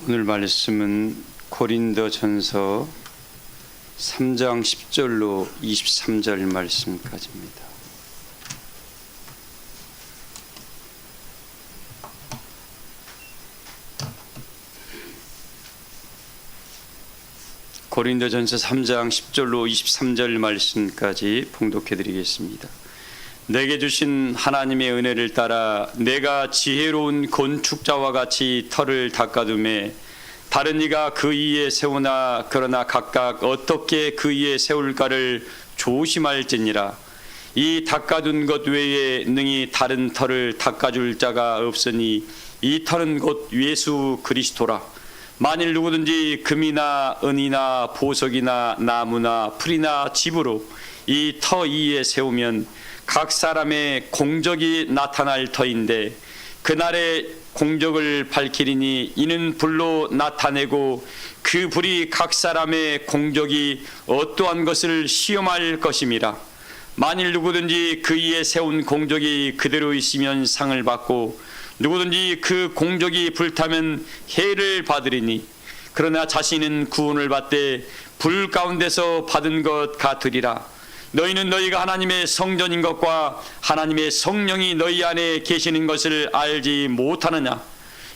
오늘 말씀은 고린도전서 3장 10절로 23절 말씀까지입니다. 고린도전서 3장 10절로 23절 말씀까지 봉독해 드리겠습니다. 내게 주신 하나님의 은혜를 따라 내가 지혜로운 건축자와 같이 터를 닦아둠에 다른 이가 그 위에 세우나 그러나 각각 어떻게 그 위에 세울까를 조심할지니라. 이 닦아둔 것 외에 능히 다른 터를 닦아줄 자가 없으니 이 터는 곧 예수 그리스도라. 만일 누구든지 금이나 은이나 보석이나 나무나 풀이나 집으로 이 터 위에 세우면 각 사람의 공적이 나타날 터인데 그날의 공적을 밝히리니 이는 불로 나타내고 그 불이 각 사람의 공적이 어떠한 것을 시험할 것임이라. 만일 누구든지 그 위에 세운 공적이 그대로 있으면 상을 받고 누구든지 그 공적이 불타면 해를 받으리니 그러나 자신은 구원을 받되 불 가운데서 받은 것 같으리라. 너희는 너희가 하나님의 성전인 것과 하나님의 성령이 너희 안에 계시는 것을 알지 못하느냐.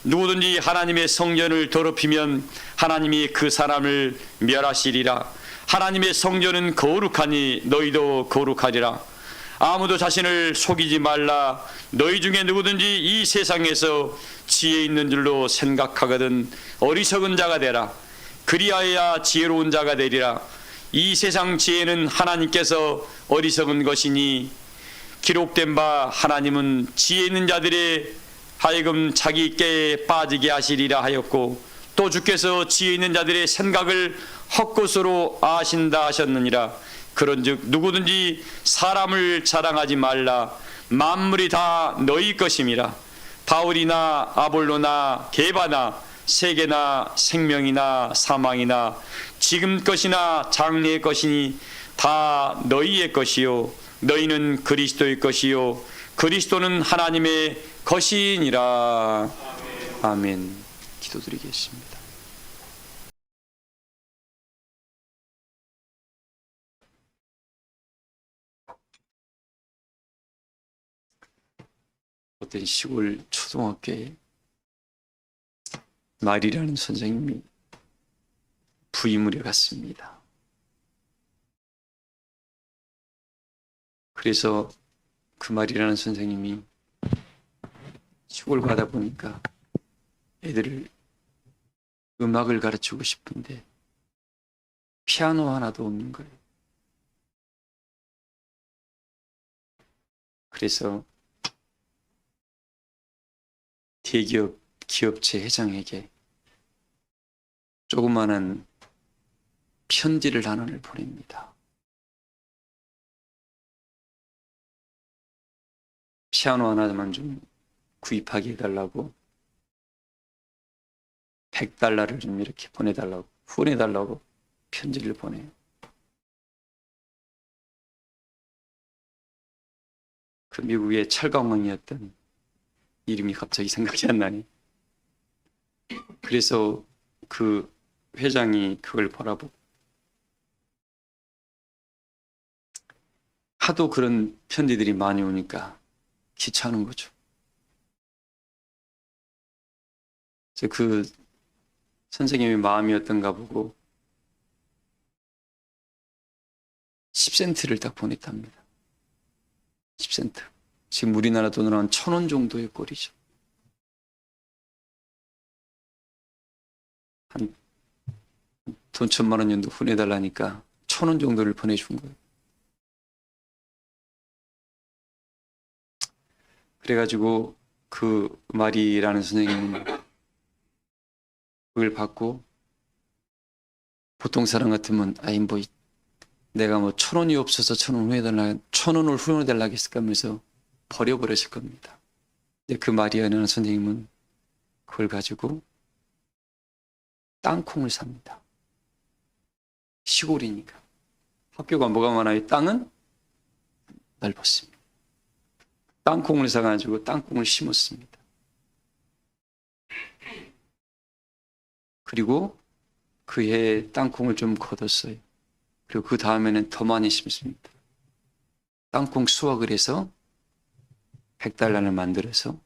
누구든지 하나님의 성전을 더럽히면 하나님이 그 사람을 멸하시리라. 하나님의 성전은 거룩하니 너희도 거룩하리라. 아무도 자신을 속이지 말라. 너희 중에 누구든지 이 세상에서 지혜 있는 줄로 생각하거든 어리석은 자가 되라. 그리하여야 지혜로운 자가 되리라. 이 세상 지혜는 하나님께서 어리석은 것이니 기록된 바 하나님은 지혜 있는 자들의 하여금 자기 꾀에 빠지게 하시리라 하였고 또 주께서 지혜 있는 자들의 생각을 헛것으로 아신다 하셨느니라. 그런즉 누구든지 사람을 자랑하지 말라. 만물이 다 너희 것임이라. 바울이나 아볼로나 게바나 세계나 생명이나 사망이나 지금 것이나 장래의 것이니 다 너희의 것이요 너희는 그리스도의 것이요 그리스도는 하나님의 것이니라. 아멘. 기도드리겠습니다. 어떤 시골 초등학교에 말이라는 선생님이 부임을 해갔습니다. 그래서 그 말이라는 선생님이 시골 가다 보니까 애들을 음악을 가르치고 싶은데 피아노 하나도 없는 거예요. 그래서 대기업 기업체 회장에게 조그마한 편지를 하나를 보냅니다. 피아노 하나만 좀 구입하게 해달라고 100달러를 좀 이렇게 보내달라고 후원해달라고 편지를 보내요. 그 미국의 철강왕이었던 이름이 갑자기 생각이 안 나네. 그래서 그 회장이 그걸 바라보고 하도 그런 편지들이 많이 오니까 귀찮은 거죠. 그 선생님의 마음이었던가 보고 10센트를 딱 보냈답니다. 10센트. 지금 우리나라 돈으로 한 1,000원 정도의 꼴이죠. 한 돈 1,000만 원 정도 후원해달라니까 1,000원 정도를 보내준 거예요. 그래가지고 그 말이라는 선생님은 그걸 받고 보통 사람 같으면 아이 뭐 내가 뭐 1,000원이 없어서 1,000원을 후원해달라고 했을까 하면서 버려버렸을 겁니다. 근데 그 마리아라는 선생님은 그걸 가지고 땅콩을 삽니다. 시골이니까. 학교가 뭐가 많아요? 땅은 넓었습니다. 땅콩을 사가지고 땅콩을 심었습니다. 그리고 그 해에 땅콩을 좀 거뒀어요. 그리고 그 다음에는 더 많이 심습니다. 땅콩 수확을 해서 100달러를 만들어서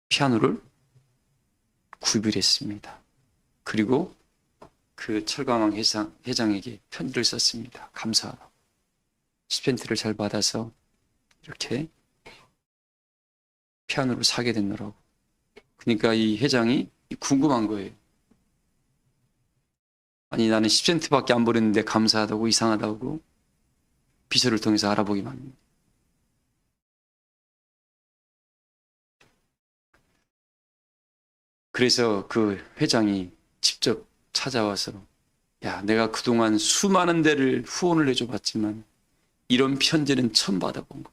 피아노를 구입을 했습니다. 그리고 그 철강왕 회장에게 편지를 썼습니다. 감사하다고. 10센트를 잘 받아서 이렇게 피아노를 사게 됐노라고. 그러니까 이 회장이 궁금한 거예요. 아니 나는 10센트밖에 안 버렸는데 감사하다고, 이상하다고 비서를 통해서 알아보기만 합니다. 그래서 그 회장이 직접 찾아와서 야, 내가 그동안 수많은 데를 후원을 해줘 봤지만 이런 편지는 처음 받아본 거.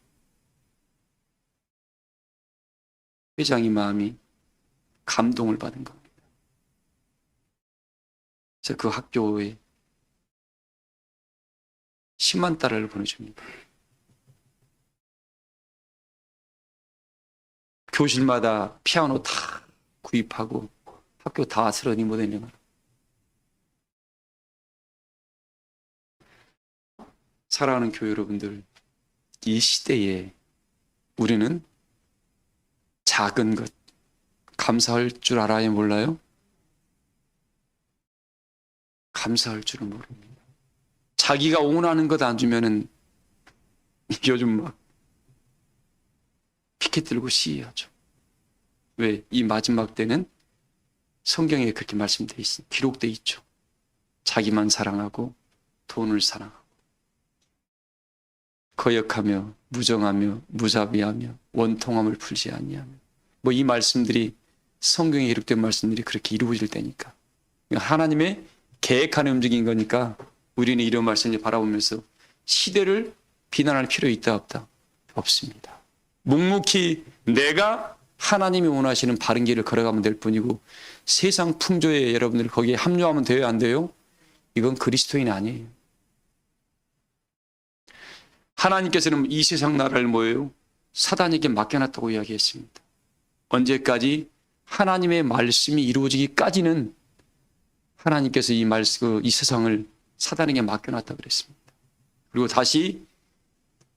회장이 마음이 감동을 받은 겁니다. 그래서 그 학교에 10만 달러를 보내줍니다. 교실마다 피아노 다 구입하고 학교 다 스러니 모델링을. 사랑하는 교회 여러분들, 이 시대에 우리는 작은 것 감사할 줄 알아요, 몰라요? 감사할 줄은 모릅니다. 자기가 원하는 것 안 주면은 요즘 막 피켓 들고 시위하죠. 왜? 이 마지막 때는 성경에 그렇게 말씀되어 있습니다. 기록되어 있죠. 자기만 사랑하고 돈을 사랑하고 거역하며 무정하며 무자비하며 원통함을 풀지 아니하며 뭐 이 말씀들이 성경에 기록된 말씀들이 그렇게 이루어질 때니까 하나님의 계획하는 움직인 거니까 우리는 이런 말씀을 바라보면서 시대를 비난할 필요 있다 없다? 없습니다. 묵묵히 내가 하나님이 원하시는 바른 길을 걸어가면 될 뿐이고 세상 풍조에 여러분들 거기에 합류하면 돼요, 안 돼요? 이건 그리스도인 아니에요. 하나님께서는 이 세상 나라를 뭐예요? 사단에게 맡겨놨다고 이야기했습니다. 언제까지? 하나님의 말씀이 이루어지기까지는 하나님께서 이 세상을 사단에게 맡겨놨다고 그랬습니다. 그리고 다시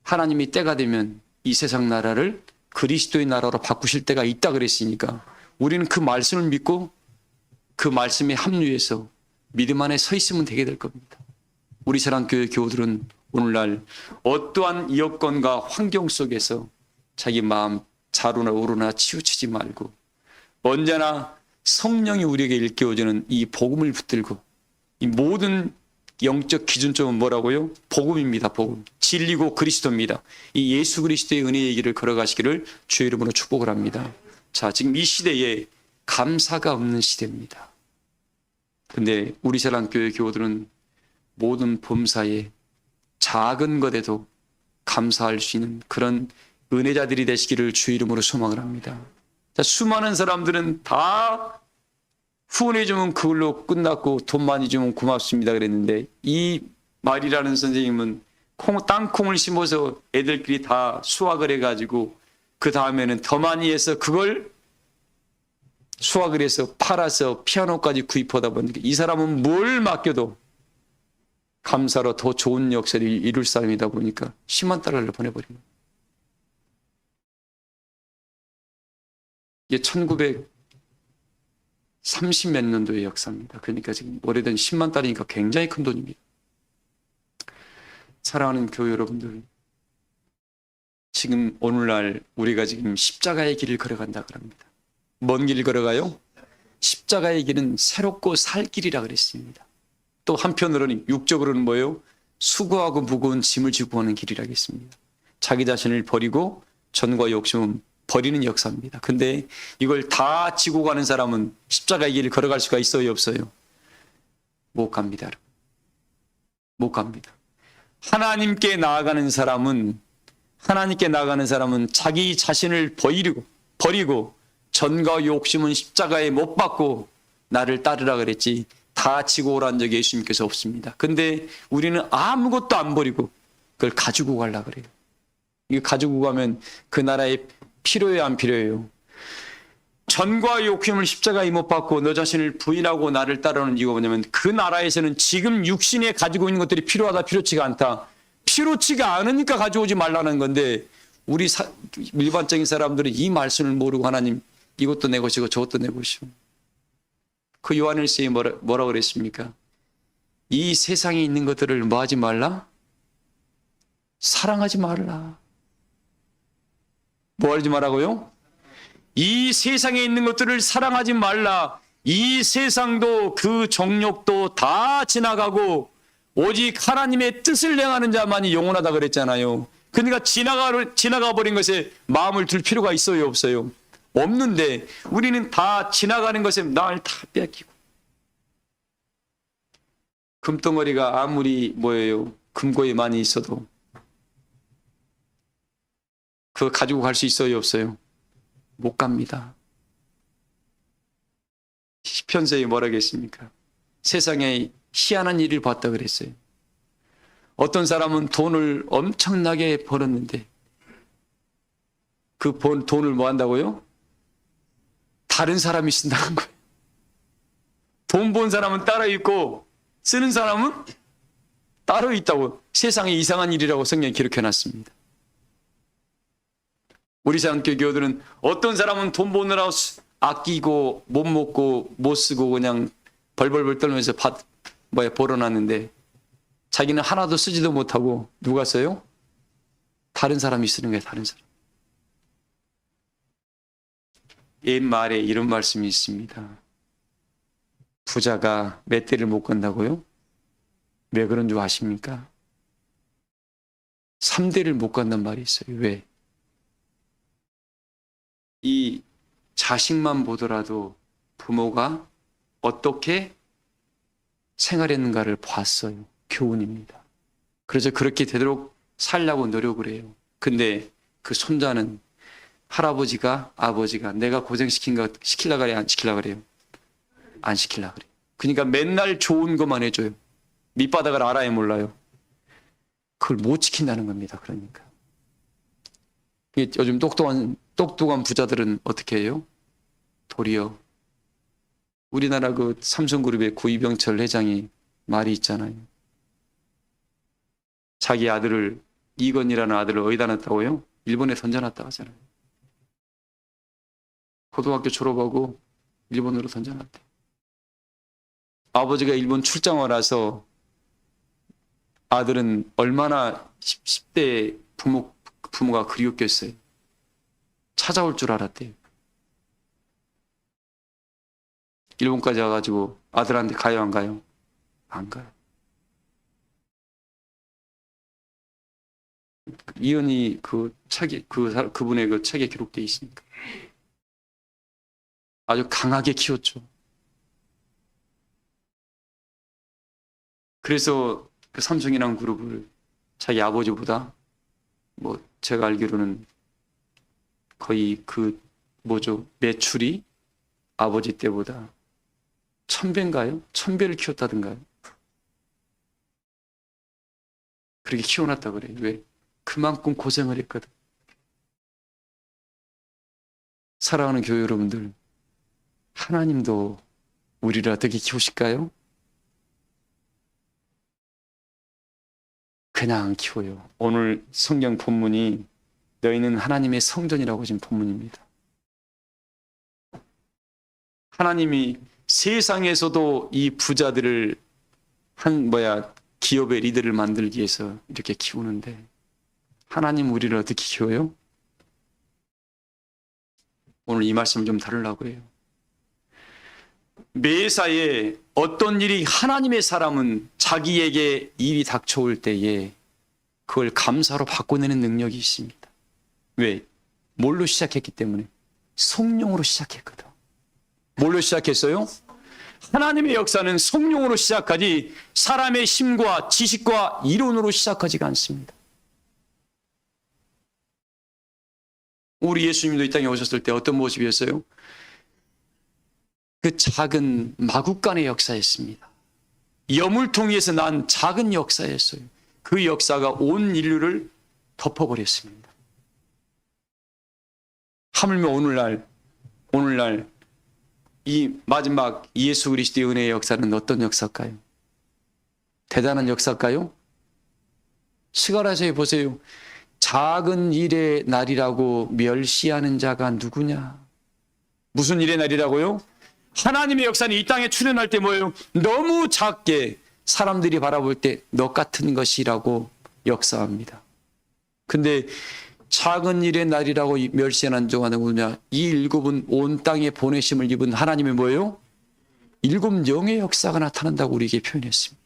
하나님이 때가 되면 이 세상 나라를 그리스도의 나라로 바꾸실 때가 있다 그랬으니까 우리는 그 말씀을 믿고 그 말씀에 합류해서 믿음 안에 서 있으면 되게 될 겁니다. 우리 사랑교회 교우들은 오늘날 어떠한 여건과 환경 속에서 자기 마음 좌로나 우로나 치우치지 말고 언제나 성령이 우리에게 일깨워주는 이 복음을 붙들고 이 모든 영적 기준점은 뭐라고요? 복음입니다. 복음. 진리고 그리스도입니다. 이 예수 그리스도의 은혜의 길을 걸어가시기를 주의 이름으로 축복을 합니다. 자, 지금 이 시대에 감사가 없는 시대입니다. 근데 우리 사랑교회 교우들은 모든 범사에 작은 것에도 감사할 수 있는 그런 은혜자들이 되시기를 주의 이름으로 소망을 합니다. 자, 수많은 사람들은 다 후원해 주면 그걸로 끝났고 돈 많이 주면 고맙습니다 그랬는데 이 말이라는 선생님은 땅콩을 심어서 애들끼리 다 수확을 해가지고 그 다음에는 더 많이 해서 그걸 수확을 해서 팔아서 피아노까지 구입하다 보니까 이 사람은 뭘 맡겨도 감사로 더 좋은 역사를 이룰 사람이다 보니까 10만 달러를 보내버린 거예요. 이게 1930몇 년도의 역사입니다. 그러니까 지금 오래된 10만 달러니까 굉장히 큰 돈입니다. 사랑하는 교회 여러분들, 지금 오늘날 우리가 지금 십자가의 길을 걸어간다 그럽니다. 뭔 길을 걸어가요? 십자가의 길은 새롭고 살 길이라 그랬습니다. 또 한편으로는 육적으로는 뭐예요? 수고하고 무거운 짐을 지고 오는 길이라겠습니다. 자기 자신을 버리고 전과 욕심은 버리는 역사입니다. 근데 이걸 다 지고 가는 사람은 십자가의 길을 걸어갈 수가 있어요, 없어요? 못 갑니다, 여러분. 못 갑니다. 하나님께 나아가는 사람은 자기 자신을 버리고 전과 욕심은 십자가에 못 박고 나를 따르라 그랬지 다 지고 오라는 적이 예수님께서 없습니다. 근데 우리는 아무것도 안 버리고 그걸 가지고 가려고 그래요. 이거 가지고 가면 그 나라에 필요해요, 안 필요해요? 전과 욕심을 십자가에 못 박고 너 자신을 부인하고 나를 따르는 이유가 뭐냐면 그 나라에서는 지금 육신에 가지고 있는 것들이 필요하다 필요치가 않다. 필요치가 않으니까 가져오지 말라는 건데 우리 일반적인 사람들은 이 말씀을 모르고 하나님 이것도 내 것이고 저것도 내 것이고 그 요한일서에 뭐라 그랬습니까? 이 세상에 있는 것들을 뭐 하지 말라? 사랑하지 말라. 뭐 하지 말라고요? 이 세상에 있는 것들을 사랑하지 말라. 이 세상도 그 정욕도 다 지나가고 오직 하나님의 뜻을 행하는 자만이 영원하다 그랬잖아요. 그러니까 지나가 버린 것에 마음을 둘 필요가 있어요, 없어요? 없는데 우리는 다 지나가는 것에 나를 다 뺏기고 금덩어리가 아무리 뭐예요? 금고에 많이 있어도 그거 가지고 갈 수 있어요, 없어요? 못 갑니다. 시편서에 뭐라 했습니까? 세상에 희한한 일을 봤다 그랬어요. 어떤 사람은 돈을 엄청나게 벌었는데 그 번 돈을 뭐 한다고요? 다른 사람이 쓴다는 거예요. 돈 번 사람은 따로 있고 쓰는 사람은 따로 있다고. 세상에 이상한 일이라고 성경에 기록해 놨습니다. 우리 사람교 교들은 어떤 사람은 돈 버느라고 아끼고 못 먹고 못 쓰고 그냥 벌벌벌 떨면서 벌어놨는데 자기는 하나도 쓰지도 못하고 누가 써요? 다른 사람이 쓰는 거예요. 다른 사람. 옛말에 이런 말씀이 있습니다. 부자가 몇 대를 못 건다고요? 왜 그런 줄 아십니까? 3대를 못 간단 말이 있어요. 왜? 이 자식만 보더라도 부모가 어떻게 생활했는가를 봤어요. 교훈입니다. 그래서 그렇게 되도록 살려고 노력을 해요. 근데 그 손자는 할아버지가 아버지가 내가 고생시킨 거 시키려고 그래요? 안 시키려고 그래요? 안 시키려고 그래요. 그러니까 맨날 좋은 것만 해줘요. 밑바닥을 알아야 몰라요. 그걸 못 지킨다는 겁니다. 그러니까. 요즘 똑똑한 부자들은 어떻게 해요? 도리어 우리나라 그 삼성그룹의 구이병철 회장이 말이 있잖아요. 자기 아들을 이건이라는 아들을 어디다 놨다고요? 일본에 던져놨다 하잖아요. 고등학교 졸업하고 일본으로 던져놨대. 아버지가 일본 출장을 와서 아들은 얼마나 10대 부모가 그리웠겠어요. 찾아올 줄 알았대요. 일본까지 와가지고 아들한테 가요, 안 가요? 안 가요. 이연이 그 책에, 그분의 그 책에 기록되어 있으니까. 아주 강하게 키웠죠. 그래서 그 삼성이라는 그룹을 자기 아버지보다 뭐 제가 알기로는 거의 그 매출이 아버지 때보다 1000배인가요? 1000배를 키웠다던가요? 그렇게 키워놨다 그래요. 왜? 그만큼 고생을 했거든. 사랑하는 교회 여러분들, 하나님도 우리를 어떻게 키우실까요? 그냥 키워요. 오늘 성경 본문이 너희는 하나님의 성전이라고 지금 본문입니다. 하나님이 세상에서도 이 부자들을 기업의 리더를 만들기 위해서 이렇게 키우는데 하나님 우리를 어떻게 키워요? 오늘 이 말씀을 좀 다루려고 해요. 매사에 어떤 일이 하나님의 사람은 자기에게 일이 닥쳐올 때에 그걸 감사로 바꿔내는 능력이 있습니다. 왜? 뭘로 시작했기 때문에? 성령으로 시작했거든. 뭘로 시작했어요? 하나님의 역사는 성령으로 시작하지 사람의 힘과 지식과 이론으로 시작하지가 않습니다. 우리 예수님도 이 땅에 오셨을 때 어떤 모습이었어요? 그 작은 마구간의 역사였습니다. 여물통에서 난 작은 역사였어요. 그 역사가 온 인류를 덮어버렸습니다. 하물며 오늘날 오늘날 이 마지막 예수 그리스도의 은혜의 역사는 어떤 역사일까요? 대단한 역사일까요? 시가라서에 보세요. 작은 일의 날이라고 멸시하는 자가 누구냐? 무슨 일의 날이라고요? 하나님의 역사는 이 땅에 출현할 때 뭐예요? 너무 작게 사람들이 바라볼 때 너 같은 것이라고 역사합니다. 근데 작은 일의 날이라고 멸시하는 자가 누구냐? 이 일곱은 온 땅에 보내심을 입은 하나님의 뭐예요? 일곱 영의 역사가 나타난다고 우리에게 표현했습니다.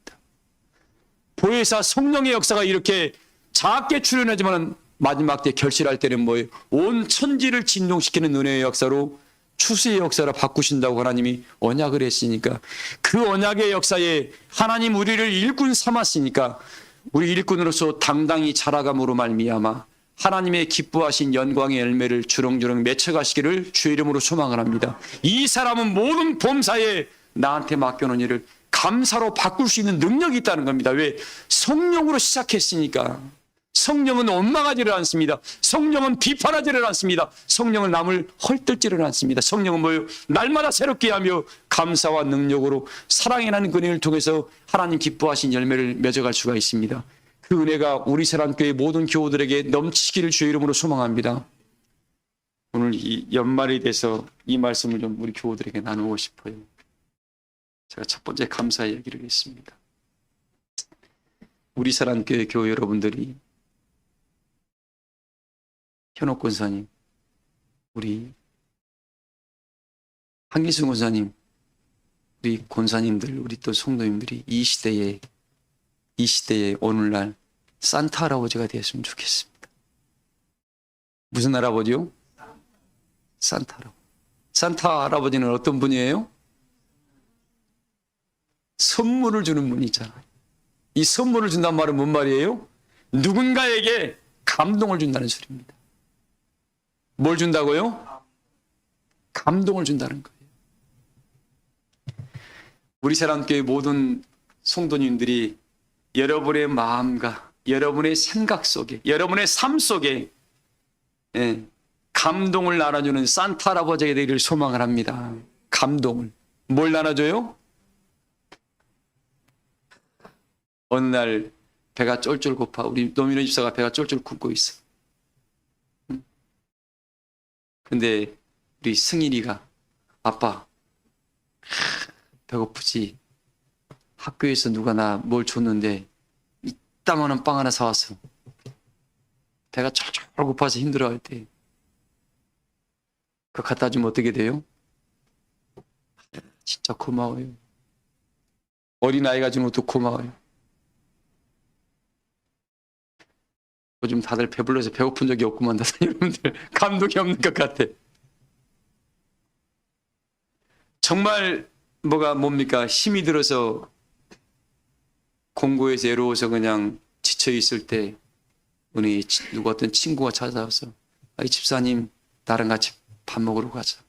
보혜사 성령의 역사가 이렇게 작게 출현하지만 마지막 때 결실할 때는 뭐예요? 온 천지를 진동시키는 은혜의 역사로 추수의 역사로 바꾸신다고 하나님이 언약을 했으니까 그 언약의 역사에 하나님 우리를 일꾼 삼았으니까 우리 일꾼으로서 당당히 자라감으로 말미암아 하나님의 기뻐하신 영광의 열매를 주렁주렁 맺혀가시기를 주의 이름으로 소망을 합니다. 이 사람은 모든 범사에 나한테 맡겨놓은 일을 감사로 바꿀 수 있는 능력이 있다는 겁니다. 왜? 성령으로 시작했으니까. 성령은 원망하지를 않습니다. 성령은 비판하지를 않습니다. 성령은 남을 헐뜯지를 않습니다. 성령은 뭐예요? 날마다 새롭게 하며 감사와 능력으로 사랑의 나는 은혜를 통해서 하나님 기뻐하신 열매를 맺어갈 수가 있습니다. 그 은혜가 우리 사랑교회 모든 교우들에게 넘치기를 주의 이름으로 소망합니다. 오늘 이 연말이 돼서 이 말씀을 좀 우리 교우들에게 나누고 싶어요. 제가 첫 번째 감사 이야기를 했습니다. 우리 사랑교회 교우 여러분들이 현옥 권사님, 우리 한기순 권사님, 우리 권사님들, 우리 또 성도님들이 이 시대에 오늘날 산타 할아버지가 되었으면 좋겠습니다. 무슨 할아버지요? 산타 할아버지. 산타 할아버지는 어떤 분이에요? 선물을 주는 분이 있잖아요. 이 선물을 준다는 말은 뭔 말이에요? 누군가에게 감동을 준다는 소리입니다. 뭘 준다고요? 감동을 준다는 거예요. 우리 사랑교회 모든 성도님들이 여러분의 마음과 여러분의 생각 속에, 여러분의 삶 속에 감동을 나눠주는 산타 할아버지가 되기를 소망을 합니다. 감동을. 뭘 나눠줘요? 어느 날 배가 쫄쫄 고파. 우리 노민호 집사가 배가 쫄쫄 굶고 있어. 근데 우리 승일이가 아빠 배고프지? 학교에서 누가 나 뭘 줬는데 이따만한 빵 하나 사왔어. 배가 쫄쫄 고파서 힘들어할 때 그거 갖다 주면 어떻게 돼요? 진짜 고마워요. 어린아이가 주는 것도 고마워요. 요즘 다들 배불러서 배고픈 적이 없구만. 여러분들 감동이 없는 것 같아. 정말 뭡니까? 힘이 들어서 공고에서 외로워서 그냥 지쳐 있을 때 우리 누구 어떤 친구가 찾아와서 이 집사님 나랑 같이 밥 먹으러 가자.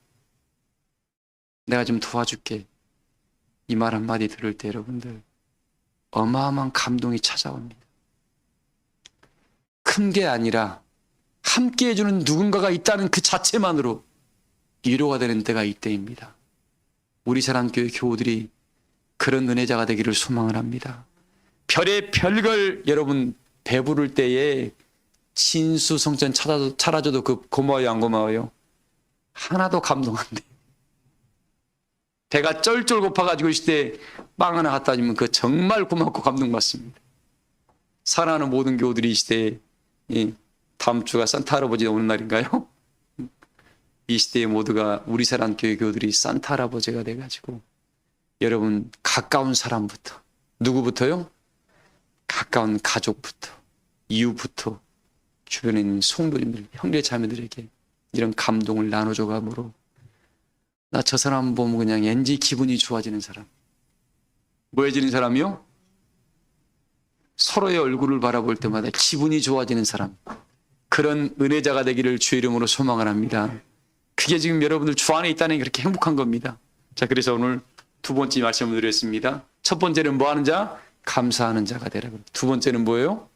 내가 좀 도와줄게. 이 말 한마디 들을 때 여러분들 어마어마한 감동이 찾아옵니다. 큰 게 아니라 함께 해주는 누군가가 있다는 그 자체만으로 위로가 되는 때가 이때입니다. 우리 사랑교회 교우들이 그런 은혜자가 되기를 소망을 합니다. 별의 별걸 여러분 배부를 때에 진수성찬 차려줘도 그 고마워요 안 고마워요? 하나도 감동 안 돼. 배가 쩔쩔 고파가지고 있을 때 빵 하나 갖다 주면 그 정말 고맙고 감동받습니다. 사랑하는 모든 교우들이 이 시대에 다음 주가 산타 할아버지 오는 날인가요? 이 시대의 모두가 우리 사랑교회 교우들이 산타 할아버지가 돼가지고 여러분 가까운 사람부터 누구부터요? 가까운 가족부터 이웃부터 주변에 있는 성도님들 형제 자매들에게 이런 감동을 나눠줘감으로 나 저 사람 보면 그냥 왠지 기분이 좋아지는 사람. 뭐해지는 사람이요? 서로의 얼굴을 바라볼 때마다 기분이 좋아지는 사람. 그런 은혜자가 되기를 주의 이름으로 소망을 합니다. 그게 지금 여러분들 주 안에 있다는 게 그렇게 행복한 겁니다. 자, 그래서 오늘 두 번째 말씀을 드렸습니다. 첫 번째는 뭐 하는 자? 감사하는 자가 되라. 두 번째는 뭐예요?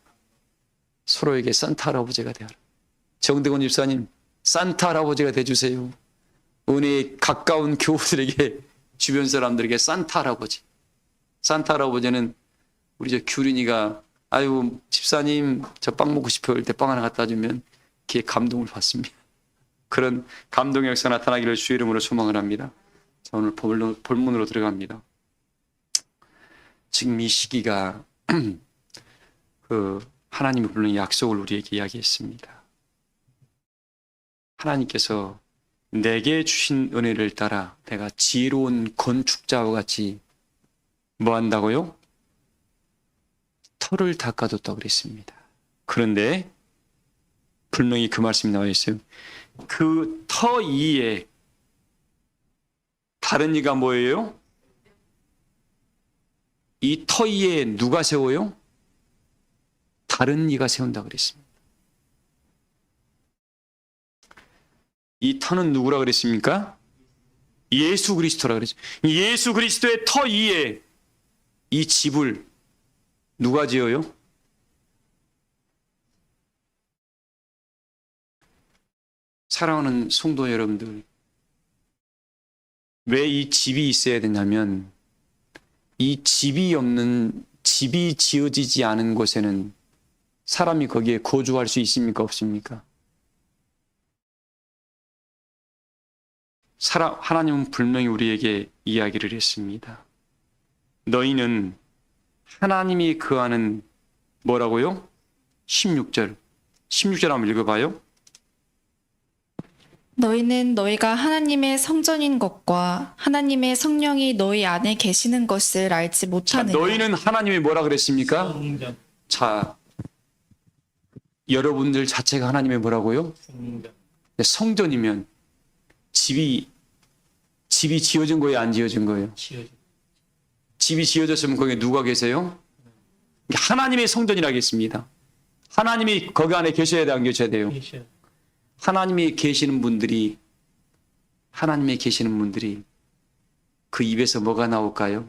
서로에게 산타 할아버지가 되라. 정대곤 집사님, 산타 할아버지가 돼주세요. 은혜에 가까운 교우들에게, 주변 사람들에게 산타 할아버지는 우리 저 규린이가 아유 집사님 저 빵 먹고 싶어요 할 때 빵 하나 갖다 주면 그게 감동을 받습니다. 그런 감동의 역사 나타나기를 주의 이름으로 소망을 합니다. 자, 오늘 본문으로 들어갑니다. 지금 이 시기가 하나님이 분명히 약속을 우리에게 이야기했습니다. 하나님께서 내게 주신 은혜를 따라 내가 지혜로운 건축자와 같이 뭐 한다고요? 터를 닦아뒀다고 그랬습니다. 그런데 분명히 그 말씀이 나와 있어요. 그 터 이에 다른 이가 뭐예요? 이 터 이에 누가 세워요? 다른 이가 세운다고 그랬습니다. 이 터는 누구라 그랬습니까? 예수 그리스도라 그랬죠. 예수 그리스도의 터 이에 이 집을 누가 지어요? 사랑하는 성도 여러분들, 왜 이 집이 있어야 되냐면 이 집이 지어지지 않은 곳에는 사람이 거기에 거주할 수 있습니까? 없습니까? 하나님은 분명히 우리에게 이야기를 했습니다. 너희는 하나님이 거하는 뭐라고요? 16절 한번 읽어봐요. 너희는 너희가 하나님의 성전인 것과 하나님의 성령이 너희 안에 계시는 것을 알지 못하느냐. 너희는 하나님이 뭐라 그랬습니까? 성전. 자, 여러분들 자체가 하나님의 뭐라고요? 성전이면 집이 지어진 거예요, 안 지어진 거예요? 집이 지어졌으면 거기에 누가 계세요? 하나님의 성전이라겠습니다. 하나님이 거기 안에 계셔야 돼, 안 계셔야 돼요? 하나님이 계시는 분들이 그 입에서 뭐가 나올까요?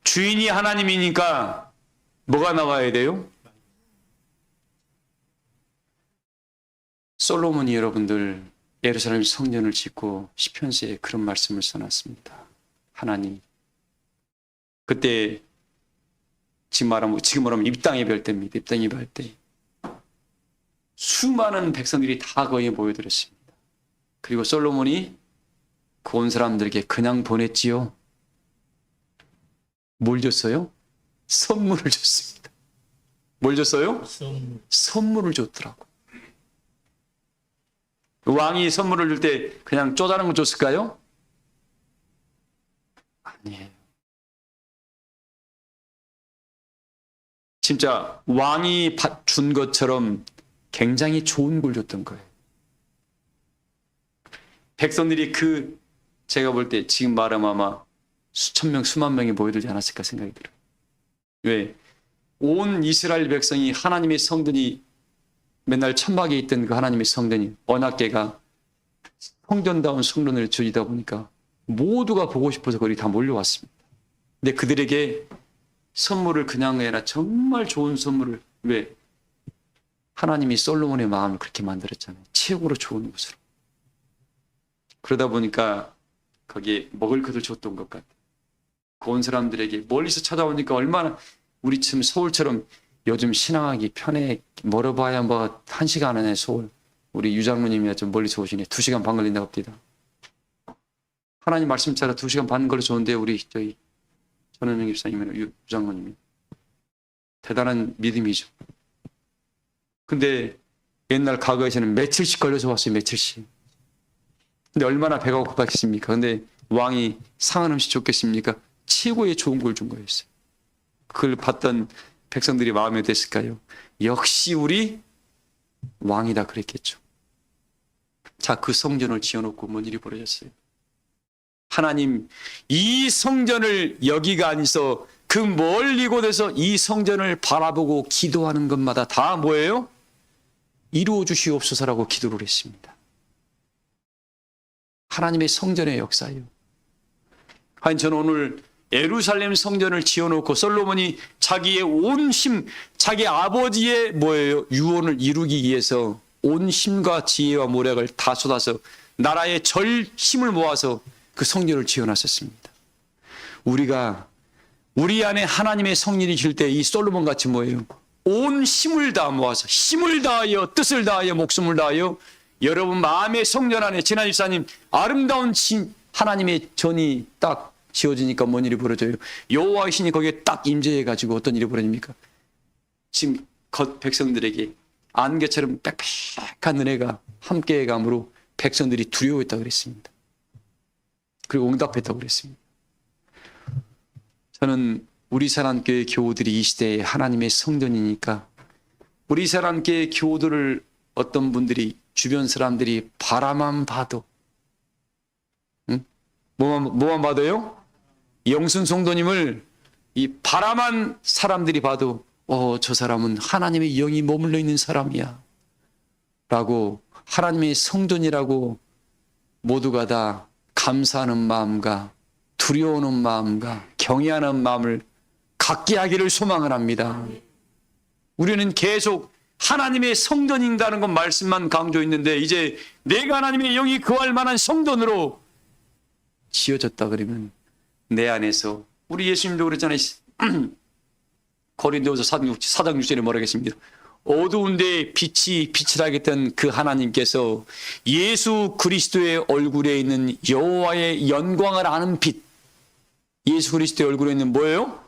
주인이 하나님이니까 뭐가 나와야 돼요? 솔로몬이 여러분들 예루살렘 성전을 짓고 시편서에 그런 말씀을 써놨습니다. 하나님, 그때 지금 말하면 입당 예배할 때입니다. 입당 예배할 때 수많은 백성들이 다 거기에 모여들었습니다. 그리고 솔로몬이 그 온 사람들에게 그냥 보냈지요. 뭘 줬어요? 선물을 줬습니다. 뭘 줬어요? 선물을 줬더라고. 왕이 선물을 줄 때 그냥 쪼다는 거 줬을까요? 아니에요. 진짜 왕이 준 것처럼 굉장히 좋은 걸 줬던 거예요. 백성들이 제가 볼 때 지금 말하면 아마 수천 명, 수만 명이 모여들지 않았을까 생각이 들어요. 왜? 온 이스라엘 백성이 하나님의 성전이 맨날 천막에 있던 그 하나님의 성전이 언약궤가 성전다운 성전을 지어지다 보니까 모두가 보고 싶어서 거기 다 몰려왔습니다. 근데 그들에게 선물을 그냥 해라 정말 좋은 선물을 왜? 하나님이 솔로몬의 마음을 그렇게 만들었잖아요. 최고로 좋은 것으로. 그러다 보니까 거기에 먹을 것을 줬던 것 같아요. 그 온 사람들에게 멀리서 찾아오니까 얼마나 우리처럼 서울처럼 요즘 신앙하기 편해 멀어봐야 뭐 1시간 안에 서울. 우리 유장로님이 좀 멀리서 오시네. 2시간 반 걸린다고 합니다. 하나님 말씀 따라 2시간 반 걸려서 오는데 우리 저희 전현명 집사님이나 유장로님이 대단한 믿음이죠. 근데 옛날 과거에서는 며칠씩 걸려서 왔어요. 며칠씩. 근데 얼마나 배가 고팠겠습니까? 근데 왕이 상한 음식 줬겠습니까? 최고의 좋은 걸 준 거였어요. 그걸 봤던 백성들이 마음에 됐을까요? 역시 우리 왕이다 그랬겠죠. 자, 그 성전을 지어놓고 뭔 일이 벌어졌어요? 하나님, 이 성전을 여기가 아니서 그 멀리 곳에서 이 성전을 바라보고 기도하는 것마다 다 뭐예요? 이루어 주시옵소서라고 기도를 했습니다. 하나님의 성전의 역사예요. 아니, 저는 오늘 예루살렘 성전을 지어놓고 솔로몬이 자기의 온 힘, 자기 아버지의 뭐예요? 유언을 이루기 위해서 온 힘과 지혜와 모략을 다 쏟아서 나라의 절 힘을 모아서 그 성전을 지어놨었습니다. 우리가 우리 안에 하나님의 성령이 질 때 이 솔로몬 같이 뭐예요? 온 힘을 다 모아서 힘을 다하여 뜻을 다하여 목숨을 다하여 여러분 마음의 성전 안에 지난 집사님 아름다운 하나님의 전이 딱 지어지니까 뭔 일이 벌어져요? 여호와의 신이 거기에 딱 임재해 가지고 어떤 일이 벌어집니까? 지금 겉 백성들에게 안개처럼 빽빽한 은혜가 함께 감으로 백성들이 두려워했다고 그랬습니다. 그리고 응답했다고 그랬습니다. 저는 우리 사랑교회 교우들이 이 시대에 하나님의 성전이니까 우리 사랑교회 교우들을 어떤 분들이 주변 사람들이 바라만 봐도 뭐만 봐도요? 영순 성도님을 이 바라만 사람들이 봐도 저 사람은 하나님의 영이 머물러 있는 사람이야 라고 하나님의 성전이라고 모두가 다 감사하는 마음과 두려워하는 마음과 경외하는 마음을 갖게 하기를 소망을 합니다. 우리는 계속 하나님의 성전인다는 것 말씀만 강조했는데 이제 내가 하나님의 영이 거할 만한 성전으로 지어졌다 그러면 내 안에서 우리 예수님도 그랬잖아요. 고린도서 4장 6절에 뭐라고 했습니다. 어두운 데 빛이 빛이라고 했던 그 하나님께서 예수 그리스도의 얼굴에 있는 여호와의 영광을 아는 빛, 예수 그리스도의 얼굴에 있는 뭐예요?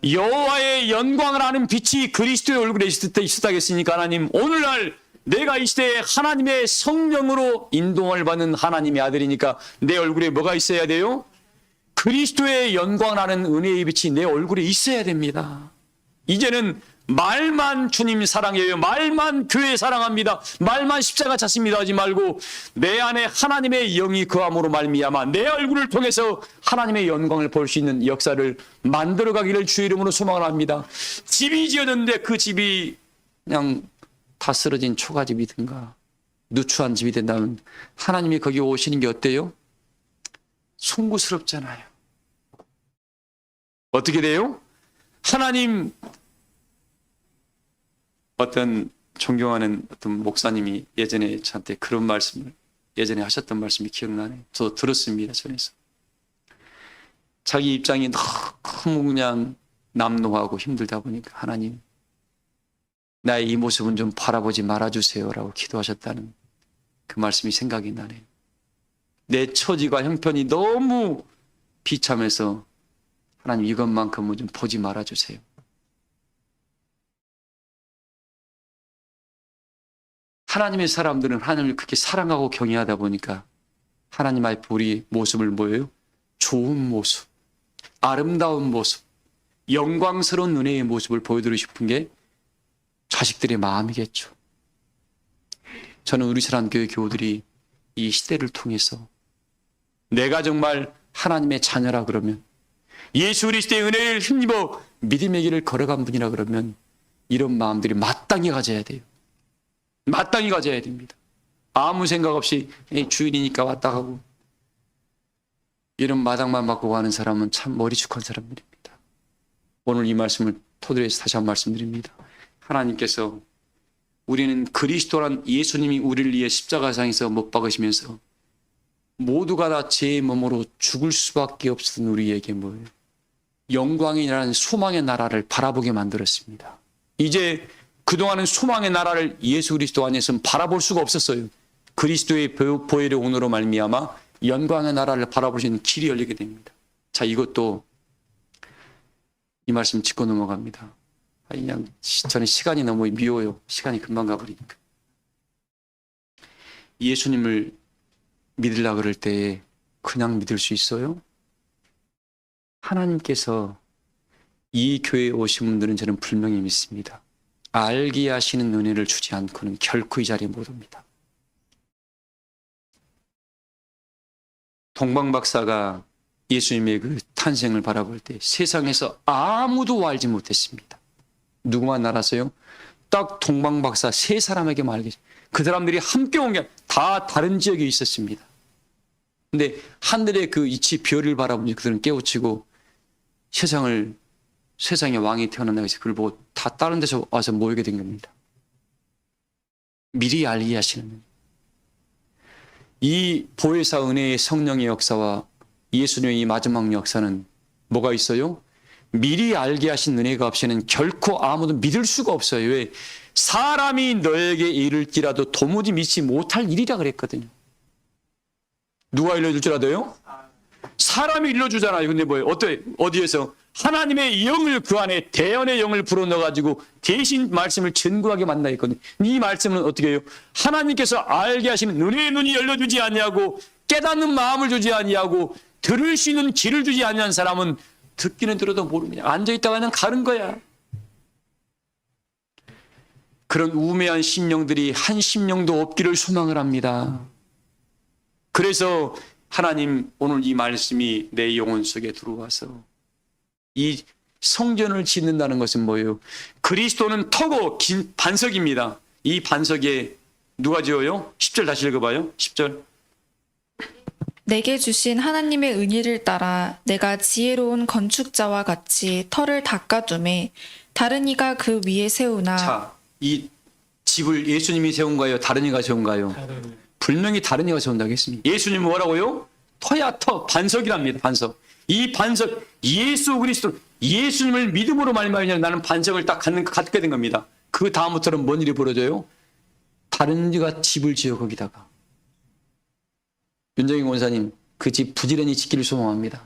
여호와의 영광을 아는 빛이 그리스도의 얼굴에 있었다고 했으니까 하나님 오늘날 내가 이 시대에 하나님의 성령으로 인도를 받는 하나님의 아들이니까 내 얼굴에 뭐가 있어야 돼요? 그리스도의 영광을 아는 은혜의 빛이 내 얼굴에 있어야 됩니다. 이제는 말만 주님 사랑해요. 말만 교회 사랑합니다. 말만 십자가 찾습니다 하지 말고 내 안에 하나님의 영이 거함으로 말미암아 내 얼굴을 통해서 하나님의 영광을 볼 수 있는 역사를 만들어가기를 주의 이름으로 소망을 합니다. 집이 지어졌는데 그 집이 그냥 다 쓰러진 초가집이든가 누추한 집이 된다면 하나님이 거기 오시는 게 어때요? 송구스럽잖아요. 어떻게 돼요? 하나님 어떤 존경하는 어떤 목사님이 예전에 저한테 그런 말씀을 예전에 하셨던 말씀이 기억나네요. 저도 들었습니다. 전에서. 자기 입장이 너무 그냥 남노하고 힘들다 보니까 하나님 나의 이 모습은 좀 바라보지 말아주세요 라고 기도하셨다는 그 말씀이 생각이 나네요. 내 처지가 형편이 너무 비참해서 하나님 이것만큼은 좀 보지 말아주세요. 하나님의 사람들은 하나님을 그렇게 사랑하고 경외하다 보니까 하나님 앞에 우리 모습을 뭐예요? 좋은 모습, 아름다운 모습, 영광스러운 은혜의 모습을 보여드리고 싶은 게 자식들의 마음이겠죠. 저는 우리 사랑교회 교우들이 이 시대를 통해서 내가 정말 하나님의 자녀라 그러면 예수 그리스도의 은혜를 힘입어 믿음의 길을 걸어간 분이라 그러면 이런 마음들이 마땅히 가져야 돼요. 마땅히 가져야 됩니다. 아무 생각 없이 주일이니까 왔다 가고 이런 마당만 받고 가는 사람은 참 머리축한 사람들입니다. 오늘 이 말씀을 토대로 해서 다시 한번 말씀드립니다. 하나님께서 우리는 그리스도란 예수님이 우리를 위해 십자가상에서 못 박으시면서 모두가 다 죄의 몸으로 죽을 수밖에 없었던 우리에게 뭐예요? 영광이라는 소망의 나라를 바라보게 만들었습니다. 이제 그동안은 소망의 나라를 예수 그리스도 안에서는 바라볼 수가 없었어요. 그리스도의 보혈의 온으로 말미암아 영광의 나라를 바라볼 수 있는 길이 열리게 됩니다. 자, 이것도 이 말씀 짚고 넘어갑니다. 그냥 저는 시간이 너무 미워요. 시간이 금방 가버리니까. 예수님을 믿으려고 그럴 때 그냥 믿을 수 있어요? 하나님께서 이 교회에 오신 분들은 저는 분명히 믿습니다. 알게 하시는 은혜를 주지 않고는 결코 이 자리에 못 옵니다. 동방 박사가 예수님의 그 탄생을 바라볼 때 세상에서 아무도 알지 못했습니다. 누구만 알았어요? 딱 동방 박사 세 사람에게만 알게. 그 사람들이 함께 온 게 다 다른 지역에 있었습니다. 근데 하늘의 그 이치 별을 바라보니 그들은 깨우치고 세상의 왕이 태어난다고 해서 그걸 보고 다 다른 데서 와서 모이게 된 겁니다. 미리 알게 하시는 은혜. 이 보혜사 은혜의 성령의 역사와 예수님의 이 마지막 역사는 뭐가 있어요? 미리 알게 하신 은혜가 없이는 결코 아무도 믿을 수가 없어요. 왜? 사람이 너에게 이를지라도 도무지 믿지 못할 일이라 그랬거든요. 누가 일러줄 줄 알아요? 사람이 일러주잖아요. 근데 뭐예요? 어디에서? 하나님의 영을 그 안에 대언의 영을 불어넣어가지고 대신 말씀을 전구하게 만나 있거든요. 이 말씀은 어떻게 해요? 하나님께서 알게 하시는 은혜의 눈이 열려주지 아니하고 깨닫는 마음을 주지 아니하고 들을 수 있는 귀를 주지 아니한 사람은 듣기는 들어도 모릅니다. 앉아있다가 그냥 가는 거야. 그런 우매한 심령들이 한 심령도 없기를 소망을 합니다. 그래서 하나님 오늘 이 말씀이 내 영혼 속에 들어와서 이 성전을 짓는다는 것은 뭐예요? 그리스도는 터고 긴 반석입니다. 이 반석에 누가 지어요? 10절 다시 읽어봐요. 10절. 내게 주신 하나님의 은혜를 따라 내가 지혜로운 건축자와 같이 터를 닦아두매 다른 이가 그 위에 세우나. 자, 이 집을 예수님이 세운 거예요? 다른 이가 세운가요? 분명히 다른 이가 세운다고 했습니다. 예수님은 뭐라고요? 터야 터, 반석이랍니다. 반석. 이 반석, 예수 그리스도, 예수님을 믿음으로 말미암아 나는 반석을 딱 갖게 된 겁니다. 그 다음부터는 뭔 일이 벌어져요? 다른 이가 집을 지어 거기다가. 윤정인 권사님, 그 집 부지런히 짓기를 소망합니다.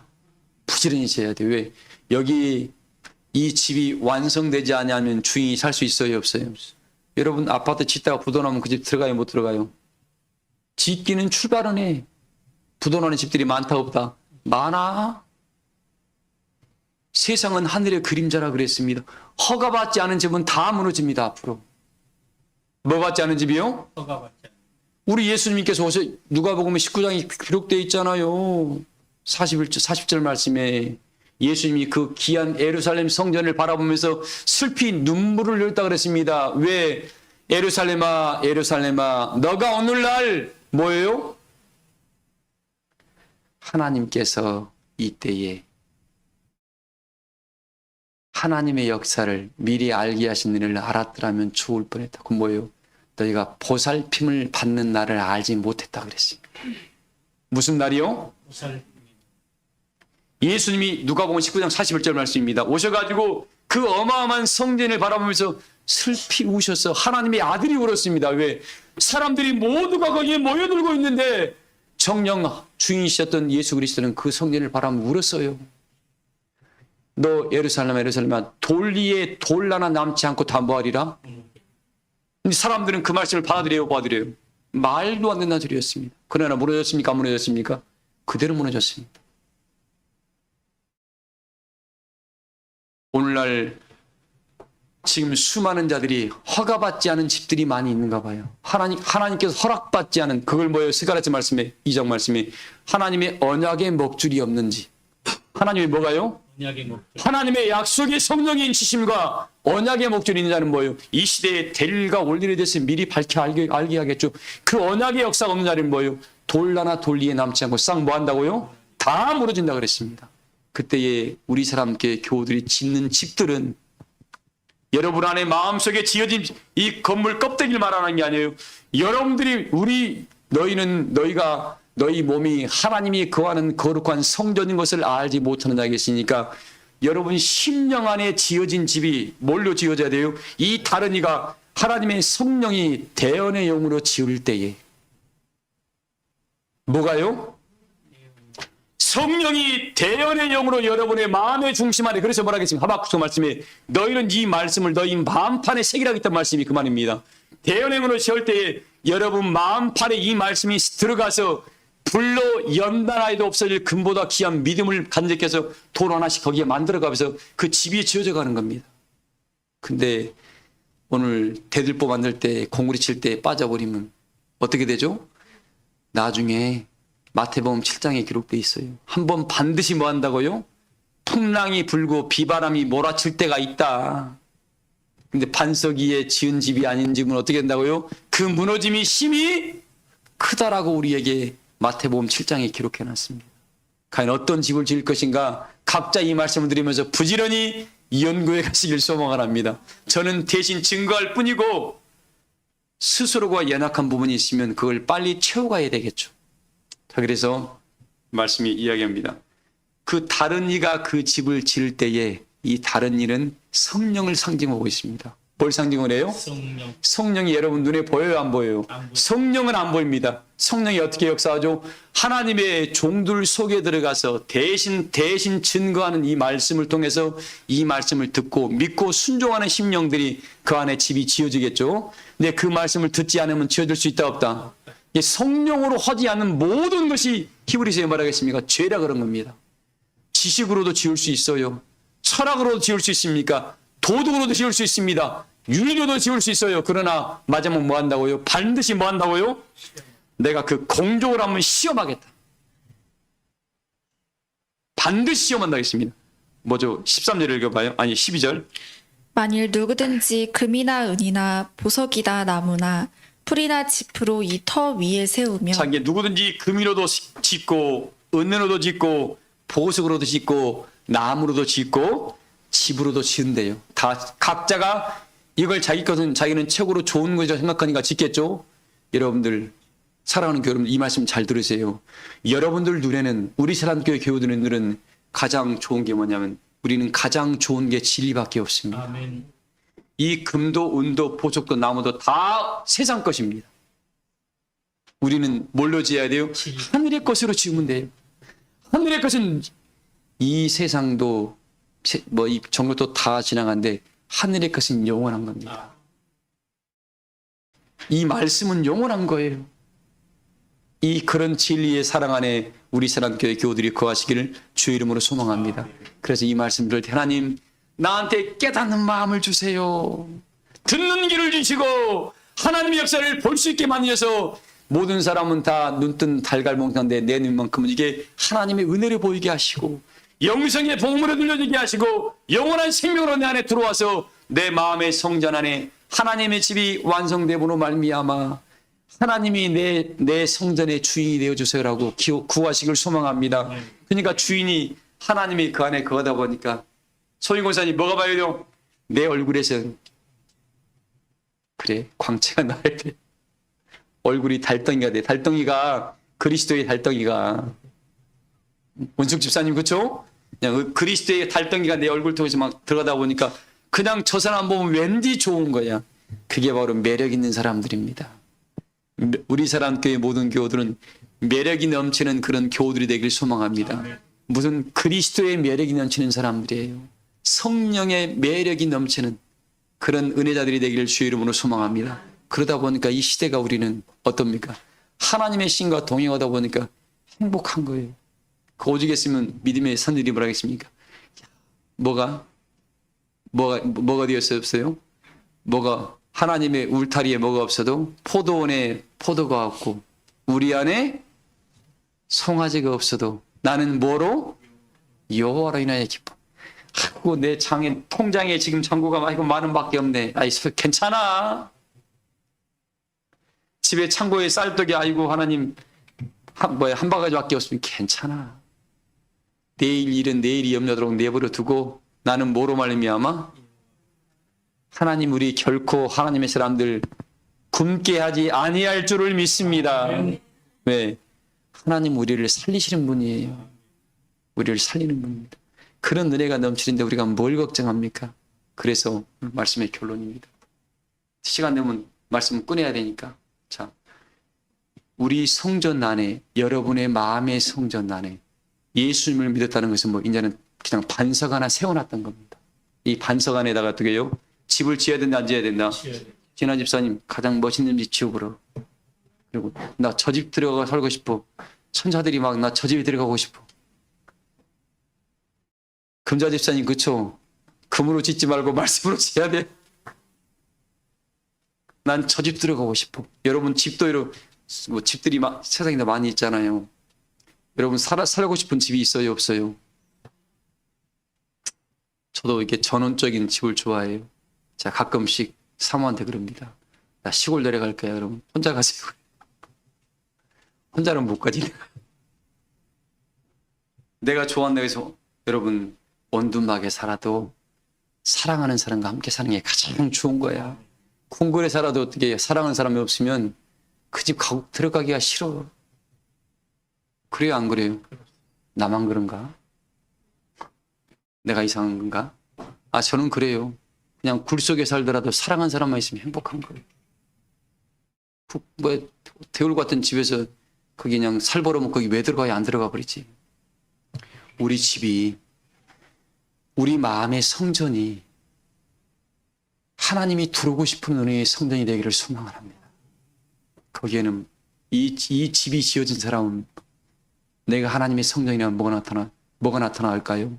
부지런히 지어야 돼요. 왜? 여기 이 집이 완성되지 않으면 주인이 살 수 있어요? 없어요? 여러분 아파트 짓다가 부도나면 그 집 들어가요? 못 들어가요? 짓기는 출발은 해. 부도나는 집들이 많다 없다? 많아. 세상은 하늘의 그림자라 그랬습니다. 허가받지 않은 집은 다 무너집니다. 앞으로. 뭐 받지 않은 집이요? 허가받지 않은. 우리 예수님께서 오셔 누가복음 19장에 기록되어 있잖아요. 40절 말씀에 예수님이 그 귀한 예루살렘 성전을 바라보면서 슬피 눈물을 흘렸다 그랬습니다. 왜? 예루살렘아 예루살렘아 너가 오늘날 뭐예요? 하나님께서 이때에 하나님의 역사를 미리 알게 하신 일을 알았더라면 좋을 뻔했다. 그 뭐예요? 너희가 보살핌을 받는 날을 알지 못했다 그랬습니다. 무슨 날이요? 예수님이 누가복음 19장 41절 말씀입니다. 오셔가지고 그 어마어마한 성전을 바라보면서 슬피 우셔서 하나님의 아들이 울었습니다. 왜? 사람들이 모두가 거기에 모여들고 있는데 정령 주인이셨던 예수 그리스도는 그 성전을 바라보며 울었어요. 너 예루살렘 예루살렘아 돌 위에 돌 하나 남지 않고 다 뭐하리라? 근데 사람들은 그 말씀을 받아들여요? 말도 안 된다는 소리였습니다. 그러나 무너졌습니까? 안 무너졌습니까? 그대로 무너졌습니다. 오늘날 지금 수많은 자들이 허가받지 않은 집들이 많이 있는가 봐요. 하나님께서 허락받지 않은 그걸 뭐예요? 스가랴서 말씀에 2장 말씀에 하나님의 언약의 먹줄이 없는지. 하나님의 뭐가요? 언약의 목줄. 하나님의 약속의 성령의 인치심과 언약의 목줄이 있는 자는 뭐예요? 이 시대에 대일과 올일에 대해서 미리 밝혀 알게 하겠죠. 그 언약의 역사가 없는 자는 뭐예요? 돌 하나 돌 위에 남지 않고 싹 뭐 한다고요? 다 무너진다 그랬습니다. 그때에 우리 사람께 교우들이 짓는 집들은 여러분 안에 마음속에 지어진 이 건물 껍데기를 말하는 게 아니에요. 여러분들이 너희 몸이 하나님이 거하는 거룩한 성전인 것을 알지 못하는 자가 계시니까 여러분 심령 안에 지어진 집이 뭘로 지어져야 돼요? 이 다른 이가 하나님의 성령이 대언의 영으로 지을 때에 뭐가요? 성령이 대언의 영으로 여러분의 마음의 중심 안에 그래서 뭐라 하겠습니까? 하박국 말씀에 너희는 이 말씀을 너희 마음판에 새기라겠다는 말씀이 그 말입니다. 대언의 영으로 지을 때에 여러분 마음판에 이 말씀이 들어가서 불로 연단하여도 없어질 금보다 귀한 믿음을 간직해서 돌 하나씩 거기에 만들어가면서 그 집이 지어져 가는 겁니다. 근데 오늘 대들보 만들 때 공구리 칠 때 빠져버리면 어떻게 되죠? 나중에 마태복음 7장에 기록되어 있어요. 한번 반드시 뭐 한다고요? 풍랑이 불고 비바람이 몰아칠 때가 있다. 근데 반석 위에 지은 집이 아닌 집은 어떻게 된다고요? 그 무너짐이 심히 크다라고 우리에게 마태복음 7장에 기록해놨습니다. 과연 어떤 집을 지을 것인가 각자 이 말씀을 드리면서 부지런히 연구해 가시길 소망을 합니다. 저는 대신 증거할 뿐이고 스스로가 연약한 부분이 있으면 그걸 빨리 채워가야 되겠죠. 자, 그래서 말씀이 이야기합니다. 그 다른 이가 그 집을 지을 때에 이 다른 일은 성령을 상징하고 있습니다. 뭘 상징을 해요? 성령이 여러분 눈에 보여요, 안 보여요? 성령은 안 보입니다. 성령이 어떻게 역사하죠? 하나님의 종들 속에 들어가서 대신 증거하는 이 말씀을 통해서 이 말씀을 듣고 믿고 순종하는 심령들이 그 안에 집이 지어지겠죠. 근데 그 말씀을 듣지 않으면 지어질 수 있다 없다? 이 성령으로 하지 않는 모든 것이 히브리서에 말하겠습니까? 죄라 그런 겁니다. 지식으로도 지을 수 있어요. 철학으로도 지을 수 있습니까? 도덕으로도 지을 수 있습니다. 윤리로도 지을 수 있어요. 그러나 맞으면 뭐 한다고요? 반드시 뭐 한다고요? 내가 그 공적을 한번 시험하겠다. 반드시 시험한다 했습니다. 뭐죠? 13절 읽어봐요. 아니 12절. 만일 누구든지 금이나 은이나 보석이나 나무나 풀이나 짚으로 이 터 위에 세우며 자, 이게 누구든지 금이로도 짓고 은으로도 짓고 보석으로도 짓고 나무로도 짓고 집으로도 지은대요. 다 각자가 이걸 자기 것은 자기는 최고로 좋은 것이라고 생각하니까 짓겠죠. 여러분들 사랑하는 교회 여러분 이 말씀 잘 들으세요. 여러분들 눈에는 우리 사랑교회 교우들은 가장 좋은 게 뭐냐면 우리는 가장 좋은 게 진리밖에 없습니다. 아멘. 이 금도 은도 보석도 나무도 다 세상 것입니다. 우리는 뭘로 지어야 돼요? 하늘의 것으로 지으면 돼요. 하늘의 것은 이 세상도 뭐 이 정글도 다 지나간데 하늘의 것은 영원한 겁니다. 이 말씀은 영원한 거예요. 이 그런 진리의 사랑 안에 우리 사랑교회 교우들이 거하시기를 주의 이름으로 소망합니다. 그래서 이 말씀 들을 때 하나님 나한테 깨닫는 마음을 주세요. 듣는 귀를 주시고 하나님의 역사를 볼 수 있게 만드셔서 모든 사람은 다 눈뜬 달걀몽탄데 내 눈만큼은 이게 하나님의 은혜를 보이게 하시고 영성의 복음으로 들려지게 하시고 영원한 생명으로 내 안에 들어와서 내 마음의 성전 안에 하나님의 집이 완성됨으로 말미암아 하나님이 내 성전의 주인이 되어주세요라고 구하시길 소망합니다. 그러니까 주인이 하나님이 그 안에 거하다 보니까 소인공사님 뭐가 봐야 돼요? 내 얼굴에서 그래 광채가 나야 돼. 얼굴이 달덩이가 돼. 달덩이가 그리스도의 달덩이가 원숙 집사님 그렇죠? 그냥 그리스도의 달덩이가 내 얼굴 통해서 막 들어가다 보니까 그냥 저 사람 보면 왠지 좋은 거야. 그게 바로 매력 있는 사람들입니다. 우리 사람교회 모든 교우들은 매력이 넘치는 그런 교우들이 되길 소망합니다. 무슨 그리스도의 매력이 넘치는 사람들이에요. 성령의 매력이 넘치는 그런 은혜자들이 되기를 주의 이름으로 소망합니다. 그러다 보니까 이 시대가 우리는 어떻습니까? 하나님의 신과 동행하다 보니까 행복한 거예요. 그 오죽했으면 믿음의 선들이 뭐라 하겠습니까? 뭐가 되었어요? 뭐가 하나님의 울타리에 뭐가 없어도 포도원에 포도가 없고 우리 안에 송아지가 없어도 나는 뭐로? 여호와로 인하여 기뻐. 아이고 내 통장에 지금 잔고가 아이고 10,000원밖에 없네. 아이 괜찮아. 집에 창고에 쌀떡이 아이고 하나님 한 바가지밖에 없으면 괜찮아. 내일 일은 내일이 염려도록 내버려 두고 나는 뭐로 말미암아? 하나님 우리 결코 하나님의 사람들 굶게 하지 아니할 줄을 믿습니다. 왜? 하나님 우리를 살리시는 분이에요. 우리를 살리는 분입니다. 그런 은혜가 넘치는데 우리가 뭘 걱정합니까? 그래서 말씀의 결론입니다. 시간 되면 말씀 꺼내야 되니까. 자, 우리 성전 안에 여러분의 마음의 성전 안에 예수님을 믿었다는 것은 뭐 이제는 그냥 반석 하나 세워놨던 겁니다. 이 반석 안에다가 어떻게 해요? 집을 지어야 된다 안 지어야 된다? 진아 집사님 가장 멋있는 집 지어보라. 그리고 나 저 집 들어가 살고 싶어. 천사들이 막 나 저 집에 들어가고 싶어. 금자 집사님 그쵸? 금으로 짓지 말고 말씀으로 지어야 돼. 난 저 집 들어가고 싶어. 여러분 집도 뭐 집들이 세상에 많이 있잖아요. 여러분 살고 싶은 집이 있어요 없어요? 저도 이렇게 전원적인 집을 좋아해요. 자 가끔씩 사모한테 그럽니다. 나 시골 내려갈 거야. 여러분 혼자 가세요. 혼자는 못 가지. 내가 좋아한다고 해서 여러분 온두막에 살아도 사랑하는 사람과 함께 사는 게 가장 좋은 거야. 궁궐에 살아도 어떻게 사랑하는 사람이 없으면 그 집 들어가기가 싫어. 그래요, 안 그래요? 나만 그런가? 내가 이상한 건가? 아, 저는 그래요. 그냥 굴 속에 살더라도 사랑하는 사람만 있으면 행복한 거예요. 뭐 대울 같은 집에서 거기 그냥 살벌어면 거기 왜 들어가야 안 들어가 버리지. 우리 집이, 우리 마음의 성전이 하나님이 들어오고 싶은 은혜의 성전이 되기를 소망을 합니다. 거기에는 이 집이 지어진 사람은 내가 하나님의 성전이라면 뭐가 나타날까요?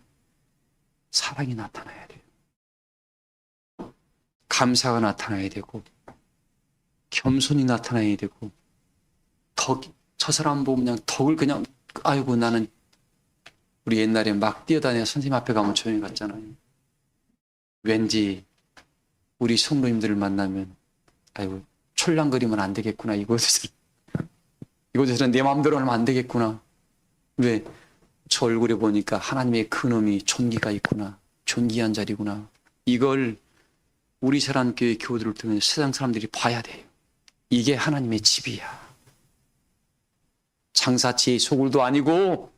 사랑이 나타나야 돼요. 감사가 나타나야 되고, 겸손이 나타나야 되고, 저 사람 보면 그냥 덕을 그냥, 아이고, 나는 우리 옛날에 막 뛰어다녀 선생님 앞에 가면 조용히 갔잖아요. 왠지 우리 성도님들을 만나면, 아이고, 촐랑거리면 안 되겠구나. 이곳에서는 내 마음대로 하면 안 되겠구나. 왜? 저 얼굴에 보니까 하나님의 근엄이 존귀가 있구나. 존귀한 자리구나. 이걸 우리 사랑교회 교우들을 통해 세상 사람들이 봐야 돼요. 이게 하나님의 집이야. 장사치의 소굴도 아니고,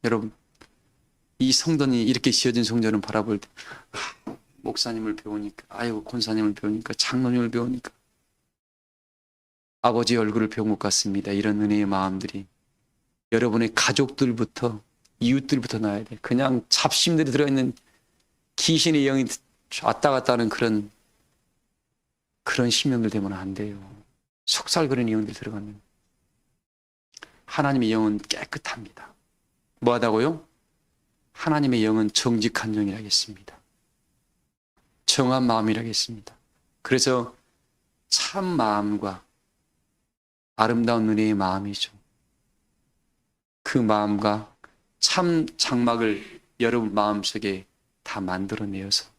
여러분, 이 성전이 이렇게 지어진 성전을 바라볼 때, 목사님을 배우니까, 아이고, 권사님을 배우니까, 장로님을 배우니까, 아버지 얼굴을 배운 것 같습니다. 이런 은혜의 마음들이 여러분의 가족들부터, 이웃들부터 나야 돼. 그냥 잡심들이 들어있는 귀신의 영이 왔다 갔다 하는 그런 신명들 되면 안 돼요. 속살거리는 영들 들어가면. 하나님의 영은 깨끗합니다. 뭐하다고요? 하나님의 영은 정직한 영이라겠습니다. 정한 마음이라겠습니다. 그래서 참 마음과 아름다운 은혜의 마음이죠. 그 마음과 참 장막을 여러분 마음속에 다 만들어내어서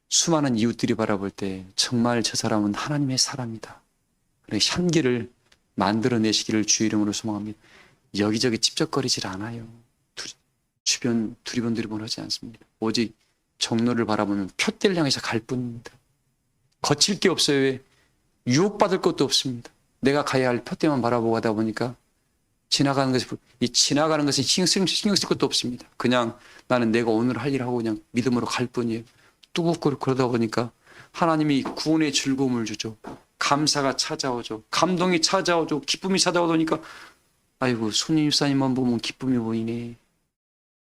수많은 이웃들이 바라볼 때 정말 저 사람은 하나님의 사람이다. 그런 향기를 만들어내시기를 주의 이름으로 소망합니다. 여기저기 찝쩍거리질 않아요. 주변 두리번두리번 하지 않습니다. 오직 정로를 바라보면 푯대를 향해서 갈 뿐입니다. 거칠 게 없어요. 왜? 유혹받을 것도 없습니다. 내가 가야 할 푯대만 바라보고 가다 보니까 지나가는 것에 신경 쓸 것도 없습니다. 그냥 나는 내가 오늘 할 일 하고 그냥 믿음으로 갈 뿐이에요. 뚜벅거리고 그러다 보니까 하나님이 구원의 즐거움을 주죠. 감사가 찾아오죠. 감동이 찾아오죠. 기쁨이 찾아오니까 아이고, 손님 집사님만 보면 기쁨이 보이네.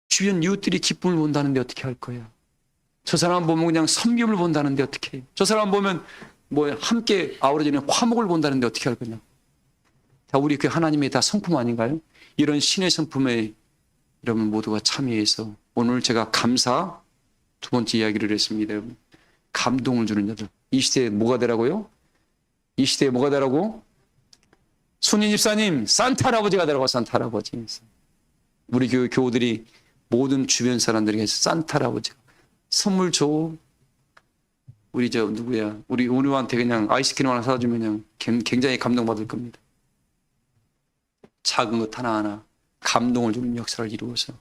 주변 이웃들이 기쁨을 본다는데 어떻게 할 거야? 저 사람 보면 그냥 섬김을 본다는데 어떻게 해? 저 사람 보면 뭐 함께 아우러지는 화목을 본다는데 어떻게 할 거냐? 다 우리 그 하나님의 다 성품 아닌가요? 이런 신의 성품에 여러분 모두가 참여해서 오늘 제가 감사 두 번째 이야기를 했습니다. 여러분. 감동을 주는 자들. 이 시대에 뭐가 되라고요? 이 시대에 뭐가 되라고? 손님 집사님, 산타 할아버지가 되라고. 산타 할아버지. 우리 교회 교우들이 모든 주변 사람들에게 산타 할아버지가 선물 줘. 우리 누구야? 우리 우리한테 그냥 아이스크림 하나 사주면 그냥 굉장히 감동받을 겁니다. 작은 것 하나하나 감동을 주는 역사를 이루어서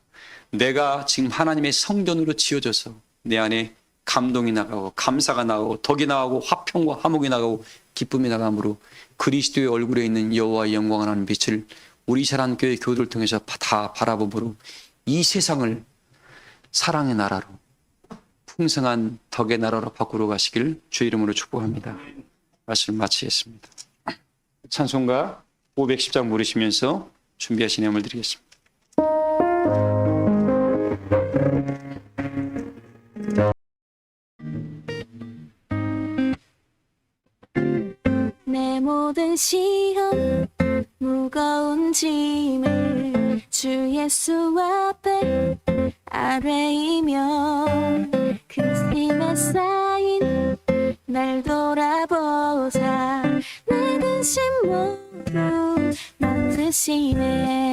내가 지금 하나님의 성전으로 지어져서 내 안에 감동이 나가고 감사가 나가고 덕이 나가고 화평과 화목이 나가고 기쁨이 나감으로 그리스도의 얼굴에 있는 여호와의 영광을 하는 빛을 우리 사랑교회 교우들을 통해서 다 바라봄으로 이 세상을 사랑의 나라로 풍성한 덕의 나라로 바꾸러 가시길 주의 이름으로 축복합니다. 말씀 마치겠습니다. 찬송가 510장 부르시면서 준비하신 예물 드리겠습니다. 내 모든 시험 무거운 짐을 주 예수 앞에 아뢰이며 그 힘에 쌓인 날 돌아보자 내 근심 모두 맡으시네